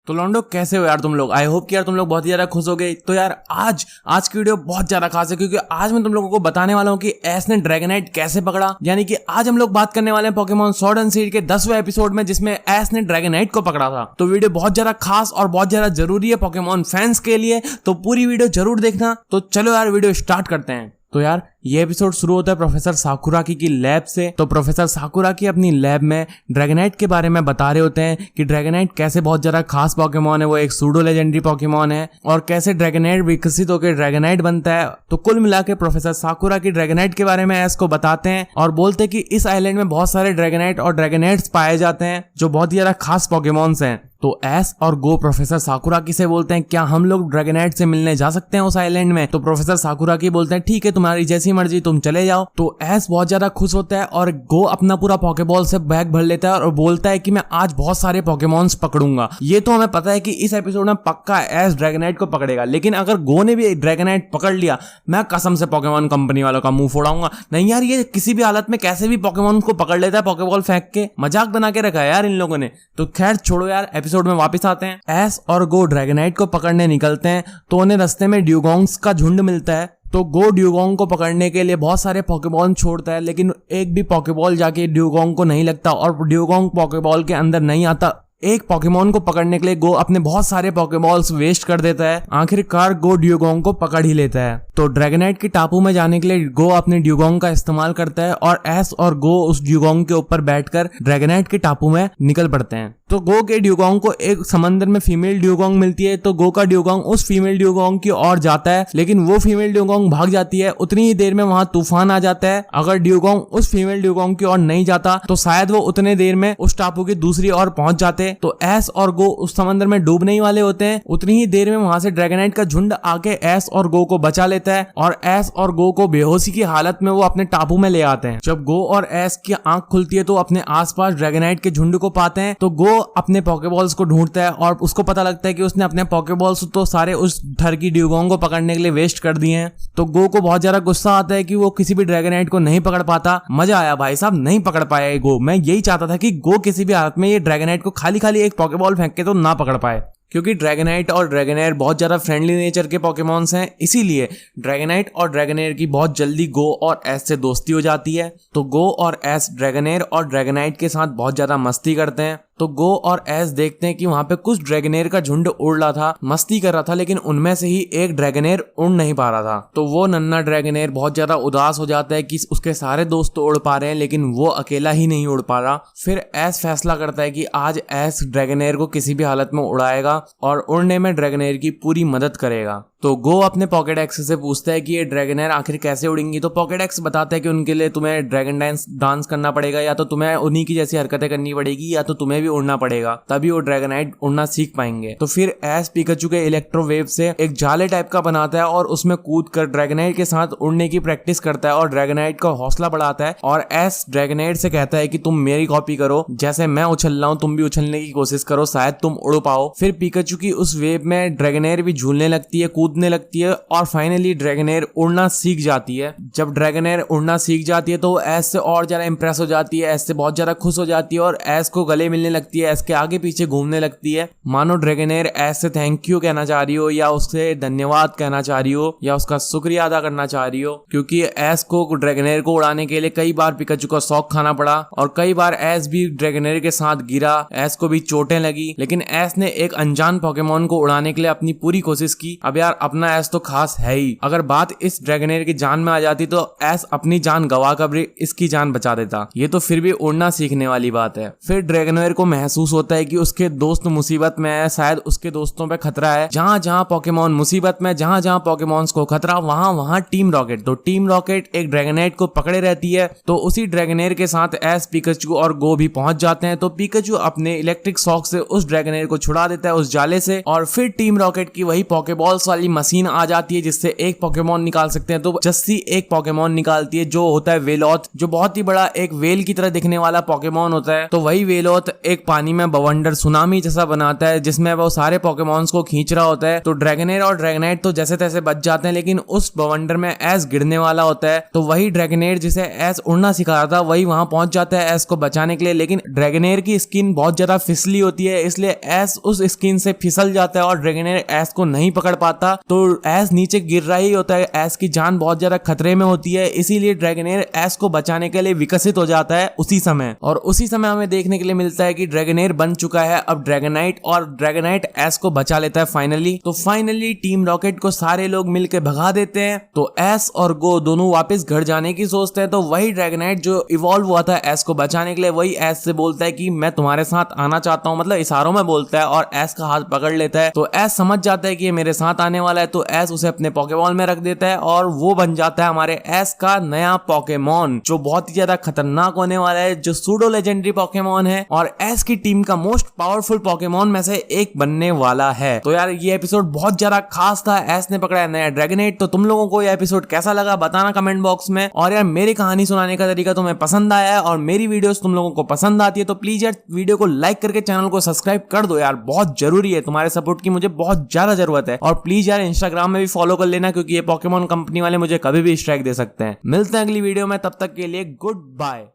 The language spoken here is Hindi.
तो लॉन्डो कैसे हो यार तुम लोग। आई होप कि यार तुम लोग बहुत ही ज्यादा खुश हो गए। तो यार आज की वीडियो बहुत ज्यादा खास है क्योंकि आज मैं तुम लोगों को बताने वाला हूँ कि एस ने ड्रैगनाइट कैसे पकड़ा। यानी कि आज हम लोग बात करने वाले हैं पोकेमॉन स्वॉर्ड एंड शील्ड के 10वें एपिसोड में जिसमें एस ने ड्रैगनाइट को पकड़ा था। तो वीडियो बहुत ज्यादा खास और बहुत ज्यादा जरूरी है पोकेमॉन फैंस के लिए, तो पूरी वीडियो जरूर देखना। तो चलो यार वीडियो स्टार्ट करते हैं। तो यार ये एपिसोड शुरू होता है प्रोफेसर साकुराकी की लैब से। तो प्रोफेसर साकुराकी अपनी लैब में ड्रैगनाइट के बारे में बता रहे होते हैं कि ड्रैगनाइट कैसे बहुत ज्यादा खास पोकेमॉन है, वो एक सूडो लेजेंडरी पोकेमॉन है और कैसे ड्रैगनाइट विकसित होकर ड्रैगनाइट बनता है। तो कुल मिला के प्रोफेसर साकुराकी ड्रैगनाइट के बारे में एस को बताते हैं और बोलते हैं कि इस आइलैंड में बहुत सारे ड्रैगनाइट और ड्रैगनाइट्स पाए जाते हैं जो बहुत ही ज्यादा खास पोकेमॉन्स हैं। तो एस और गो प्रोफेसर साकुराकी से बोलते हैं क्या हम लोग ड्रैगनाइट से मिलने जा सकते हैं उस आइलैंड में। तो प्रोफेसर साकुराकी बोलते हैं ठीक है, तुम्हारी जैसी मर्जी, तुम चले जाओ। तो एस बहुत ज्यादा खुश होता है और गो अपना पूरा पॉकेबॉल से बैग भर लेता है और बोलता है कि मैं आज बहुत सारे पोकेमॉन्स पकड़ूंगा। ये तो हमें पता है कि इस एपिसोड में पक्का एस ड्रैगनाइट को पकड़ेगा, लेकिन अगर गो ने भी ड्रैगनाइट पकड़ लिया मैं कसम से पोकेमॉन कंपनी वालों का मुंह फोड़ाऊंगा। नहीं यार, ये किसी भी हालत में कैसे भी पोकेमॉन को पकड़ लेता है पॉकेबॉल फेंक के। मजाक बना के रखा है यार इन लोगों ने। तो खैर छोड़ो यार, एपिसोड में वापस आते हैं। एस और गो ड्रैगनाइट को पकड़ने निकलते हैं तो उन्हें रास्ते में ड्यूगोंग्स का झुंड मिलता है। तो गो ड्यूगोंग को पकड़ने के लिए बहुत सारे पॉकेबॉल छोड़ता है, लेकिन एक भी पॉकेबॉल जाके ड्यूगोंग को नहीं लगता और ड्यूगोंग पॉकेबॉल के अंदर नहीं आता। एक पॉकेमॉन को पकड़ने के लिए गो अपने बहुत सारे पॉकेबॉल्स वेस्ट कर देता है। आखिरकार गो ड्यूगोंग को पकड़ ही लेता है। तो ड्रैगनाइट के टापू में जाने के लिए गो अपने ड्यूगोंग का इस्तेमाल करता है और एस और गो उस ड्यूगोंग के ऊपर बैठकर ड्रैगनाइट के टापू में निकल पड़ते हैं। तो गो के ड्यूगोंग को एक समंदर में फीमेल ड्यूगोंग मिलती है। तो गो का ड्यूगोंग उस फीमेल ड्यूगोंग की ओर जाता है, लेकिन वो फीमेल ड्यूगोंग भाग जाती है। उतनी ही देर में वहां तूफान आ जाता है। अगर ड्यूगोंग उस फीमेल ड्यूगोंग की ओर नहीं जाता तो शायद वो उतने देर में उस टापू की दूसरी ओर पहुंच जाते। तो एस और गो उस समंदर में डूबने ही वाले होते हैं। उतनी ही देर में वहां से ड्रैगनाइट का झुंड आके एस और गो को बचा लेता है और एस और गो को बेहोशी की हालत में वो अपने टापू में ले आते हैं। जब गो और एस की आंख खुलती है तो अपने आसपास ड्रैगनाइट के झुंड को पाते हैं। तो गो अपने पॉकेबॉल्स को ढूंढता है और उसको पता लगता है कि उसने अपने पॉकेबॉल्स तो सारे उस थर की ड्यूगोंग को पकड़ने के लिए वेस्ट कर दिए हैं। तो गो को बहुत ज्यादा गुस्सा आता है कि वो किसी भी ड्रैगनाइट को नहीं पकड़ पाता। मजा आया भाई साहब, नहीं पकड़ पाया गो। मैं यही चाहता था कि गो किसी भी हालत में ये ड्रैगनाइट को खाली एक पॉकेबॉल फेंक के तो ना पकड़ पाए, क्योंकि ड्रैगनाइट और ड्रैगनेयर बहुत ज्यादा फ्रेंडली नेचर के पोकेमॉन्स हैं। इसीलिए ड्रैगनाइट और ड्रैगनेयर की बहुत जल्दी गो और एस से दोस्ती हो जाती है। तो गो और एस ड्रैगनेयर और ड्रैगनाइट के साथ बहुत ज्यादा मस्ती करते हैं। तो गो और एस देखते हैं कि वहां पे कुछ ड्रैगनेयर का झुंड उड़ रहा था, मस्ती कर रहा था, लेकिन उनमें से ही एक ड्रैगनेयर उड़ नहीं पा रहा था। तो वो नन्हा ड्रैगनेयर बहुत ज्यादा उदास हो जाता है कि उसके सारे दोस्त तो उड़ पा रहे हैं लेकिन वो अकेला ही नहीं उड़ पा रहा। फिर एस फैसला करता है कि आज एस ड्रैगनेयर को किसी भी हालत में उड़ाएगा और उड़ने में ड्रैगनेयर की पूरी मदद करेगा। तो गो अपने पॉकेट एक्स से पूछता है कि ये ड्रैगनेयर आखिर कैसे उड़ेंगी। तो पॉकेट एक्स बताता है कि उनके लिए तुम्हें ड्रैगन डांस करना पड़ेगा, या तो तुम्हें उन्हीं की जैसी हरकतें करनी पड़ेगी, या तो तुम्हें भी उड़ना पड़ेगा, तभी वो ड्रैगनाइट उड़ना सीख पाएंगे। तो फिर एस पिकाचू के इलेक्ट्रोवेव से एक जाले टाइप का बनाता है और उसमें कूद कर ड्रैगनाइट के साथ उड़ने की प्रैक्टिस करता है और ड्रैगनाइट का हौसला बढ़ाता है। और एस ड्रैगनाइट से कहता है कि तुम मेरी कॉपी करो, जैसे मैं उछल रहा हूँ तुम भी उछलने की कोशिश करो, शायद तुम उड़ पाओ। फिर पिकाचू की उस वेव में ड्रैगनेयर भी झूलने लगती है, कूदने लगती है और फाइनली ड्रैगनेयर उड़ना सीख जाती है। जब ड्रैगनेयर उड़ना सीख जाती है तो एस से और ज्यादा इंप्रेस हो जाती है, एस से बहुत ज्यादा खुश हो जाती है और एस को गले मिलने लगती है, एस के आगे पीछे घूमने लगती है, मानो ड्रैगनेयर एस से थैंक यू कहना चाह रही हो या उससे धन्यवाद कहना चाह रही हो या उसका शुक्रिया अदा करना चाह रही हो। क्योंकि एस को ड्रैगनेयर को उड़ाने के लिए कई बार पिकाचू का शौक खाना पड़ा और कई बार एस भी ड्रैगनेयर के साथ गिरा, एस को भी चोटें लगी, लेकिन एस ने एक अनजान पोकेमॉन को उड़ाने के लिए अपनी पूरी कोशिश की। अब यार अपना एस तो खास है ही, अगर बात इस ड्रैगनेयर की जान में आ जाती तो एस अपनी जान गवा कर भी इसकी जान बचा देता। ये तो फिर भी उड़ना सीखने वाली बात है। फिर ड्रैगनेयर को महसूस होता है कि उसके दोस्त मुसीबत में है, शायद उसके दोस्तों पे खतरा है। जहां जहां पोकेमॉन मुसीबत में, जहां जहां पोकेमॉन्स को खतरा, वहां वहां टीम रॉकेट। तो टीम रॉकेट एक ड्रैगनाइट को पकड़े रहती है। तो उसी ड्रैगनेयर के साथ एस, पिकाचू और गो भी पहुंच जाते हैं। तो पिकाचू अपने इलेक्ट्रिक शॉक से उस ड्रैगनेयर को छुड़ा देता है उस जाले से और फिर टीम रॉकेट की वही पॉकेबॉल्स वाली मशीन आ जाती है जिससे एक पोकेमॉन निकाल सकते हैं। तो जस्सी एक पोकेमॉन निकालती है जो होता है वेलोथ, जो बहुत ही बड़ा एक वेल की तरह दिखने वाला पोकेमॉन होता है। तो वही वेलोथ एक एक पानी में बवंडर सुनामी जैसा बनाता है जिसमें वो सारे पोकेमॉन्स को खींच रहा होता है। तो ड्रैगनेर और ड्रैगनाइट तो जैसे तैसे बच जाते हैं, लेकिन उस बवंडर में एस गिरने वाला होता है। तो वही ड्रैगनेर जिसे एस उड़ना सिखा रहा था वही वहां पहुंच जाता है एस को बचाने के लिए, लेकिन ड्रैगनेर की स्किन बहुत ज्यादा फिसली होती है, इसलिए एस उस स्किन से फिसल जाता है और ड्रैगनेर एस को नहीं पकड़ पाता। तो एस नीचे गिर रहा ही होता है, एस की जान बहुत ज्यादा खतरे में होती है, इसीलिए ड्रैगनेर एस को बचाने के लिए विकसित हो जाता है उसी समय। और उसी समय हमें देखने के लिए मिलता है कि ड्रैगनेर बन चुका है अब ड्रैगनाइट, और ड्रैगनाइट एस को बचा लेता है फाइनली। तो फाइनली टीम रॉकेट को सारे लोग मिलकर भगा देते हैं। तो एस और गो दोनों वापस घर जाने की सोचते हैं। तो वही ड्रैगनाइट जो इवॉल्व हुआ था एस को बचाने के लिए, वही एस से बोलता है कि मैं तुम्हारे साथ आना चाहता हूं, मतलब इशारों में बोलता है, और एस का हाथ पकड़ लेता है। तो एस समझ जाता है कि ये मेरे साथ आने वाला है, तो एस उसे अपने पोकेमॉन में रख देता है और वो बन जाता है हमारे एस का नया पोकेमॉन, जो बहुत ही ज्यादा खतरनाक होने वाला है, जो सूडो लेजेंडरी पोकेमॉन है और एस की टीम का मोस्ट पावरफुल पोकेमॉन में से एक बनने वाला है। तो यार ये एपिसोड बहुत ज्यादा खास था, एस ने पकड़ा है नया ड्रैगनेट। तो तुम लोगों को ये एपिसोड कैसा लगा बताना कमेंट बॉक्स में। और यार मेरी कहानी सुनाने का तरीका तुम्हें पसंद आया है और मेरी वीडियोस तुम लोगों को पसंद आती है तो प्लीज यार वीडियो को लाइक करके चैनल को सब्सक्राइब कर दो यार, बहुत जरूरी है, तुम्हारे सपोर्ट की मुझे बहुत ज्यादा जरूरत है। और प्लीज यार इंस्टाग्राम में भी फॉलो कर लेना, क्योंकि ये पोकेमॉन कंपनी वाले मुझे कभी भी स्ट्राइक दे सकते हैं। मिलते हैं अगली वीडियो में, तब तक के लिए गुड बाय।